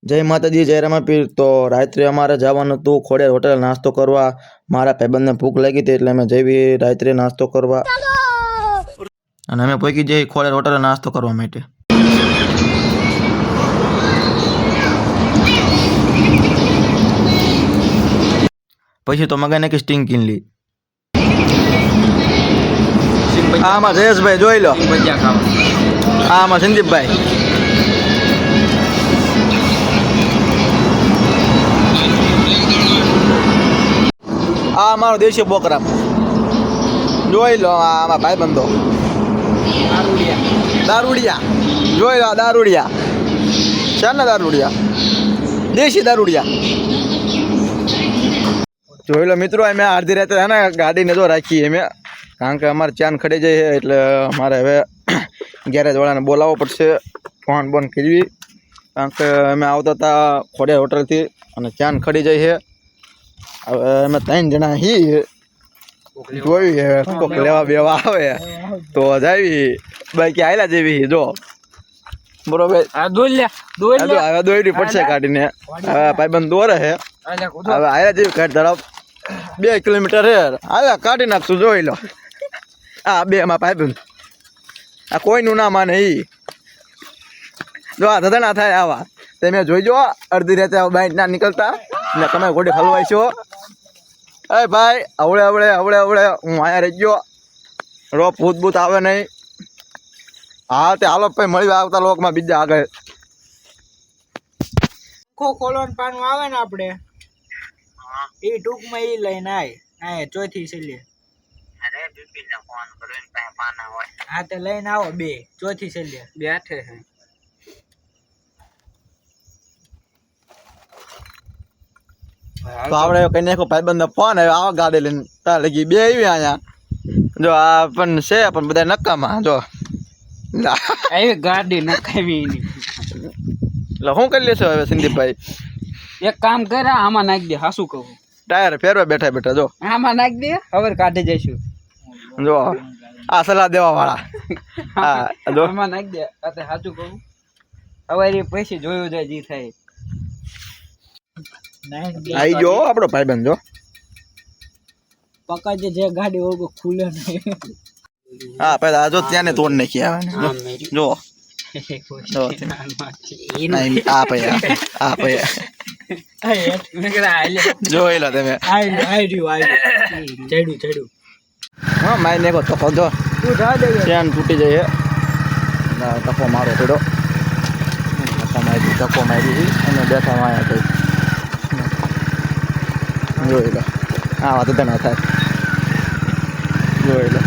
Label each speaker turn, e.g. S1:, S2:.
S1: જય માતાજી, જય રમાપીર। તો રાત્રે અમારે જવાનું હતું ખોડિયાર હોટલ નાસ્તો કરવા। મારા ભાઈબંધને ભૂખ લાગી હતી એટલે અમે જઈએ રાત્રે નાસ્તો કરવા અને અમે પહોંચી જઈએ ખોડિયાર હોટલ નાસ્તો કરવા માટે। પછી તો મગાઈને કે સ્ટિંગ કિનલી આમાં જયેશભાઈ જોઈ લો, આમાં સંદીપભાઈ, આ અમારો દેશી બોકરામ જોઈ લો, આમાં ભાઈ બંધો દારૂડિયા જોઈ લો, દારૂડિયા છે ને, દારૂડિયા દેશી દારૂડિયા જોઈ લો મિત્રો। અમે અડધી રાતે છે ને ગાડીને જો રાખી અમે, કારણ કે અમારે ચાન ખડી જાય એટલે અમારે હવે ગેરેજવાળાને બોલાવવો પડશે, ફોન બોન કરવી, કારણ કે અમે આવતા હતા ખોડિયાર હોટલથી અને ચાન ખડી જાય છે। હવે અમે 3 જણા છીએ, જોઈએ કોક લેવા બેવા આવે તો જાવી, બાકી આયલા જેવી જો બરોબર। હવે દોડી પડશે કાઢીને, હવે ભાઈબંધ દોરે છે, હવે આયલા જેવી કાઢ તરફ 2 કિલોમીટર હે, હાલે કાઢી નાખશું જોઈ લો। આ બે માં ભાઈબંધ, આ કોઈનું ના માને ઈ જો આ ધધણા થાય આવા, તમે જોઈજો અડધી રાતે બાઈક ના નીકળતા ને તમે ગોડી હલવાઈ છો। એ ભાઈ આવડે આવડે આવડે આવડે હું આયા રહી ગયો, રો ભૂત ભૂત આવે નહીં। હા તે હાલો ભાઈ મળી આવતા લોકમાં બીજા આગળ
S2: ખોલવાનું પાનું આવે ને આપણે એ ટૂંકમાં એ લઈને આય ચોથી છેલ્લે। અરે બિપિન ને ફોન કરો ને પાસે પાના હોય, હા તે લઈને આવો, 2 ચોથી છેલ્લે બેઠે છે।
S1: તો આપણે કઈ નાખો ભાઈબંધ ફોન આવ્યો, આવા ગાડી લઈને તાર લગી 2 આવી અહીંયા જો, આ પણ છે પણ બધા નકામાં જો,
S2: આવી ગાડી નખાવી
S1: એટલે શું કરી લેશો હવે સંદીપભાઈ?
S2: એક કામ કરે, આમાં નાખી દે, હાસું કહું
S1: ટાયર ફેરવા બેઠા બેઠા જો
S2: આમાં નાખી દે, હવે કાઢી જઈશું
S1: જો, આ સલાહ દેવા વાળા હા જો
S2: આમાં નાખી દે, આ સાચું કહું હવે પૈસે જોયું જાય જી થાય।
S1: આઈ જો આપણો ભાઈબંધ જો
S2: પકડજે, જે ગાડી ઓળખો ખુલે નહીં।
S1: હા પેલા આ જો ત્યાં ને તોડ નાખી આવે જો આ પૈયા જોઈ લો તમે, હા મારી નાખો તકો જો, ચેન તૂટી જાય, તકો મારો થોડો તકો મારી અને બેઠા માયા કઈ જોઈ લો, આ વાત ના થાય જોઈ લો।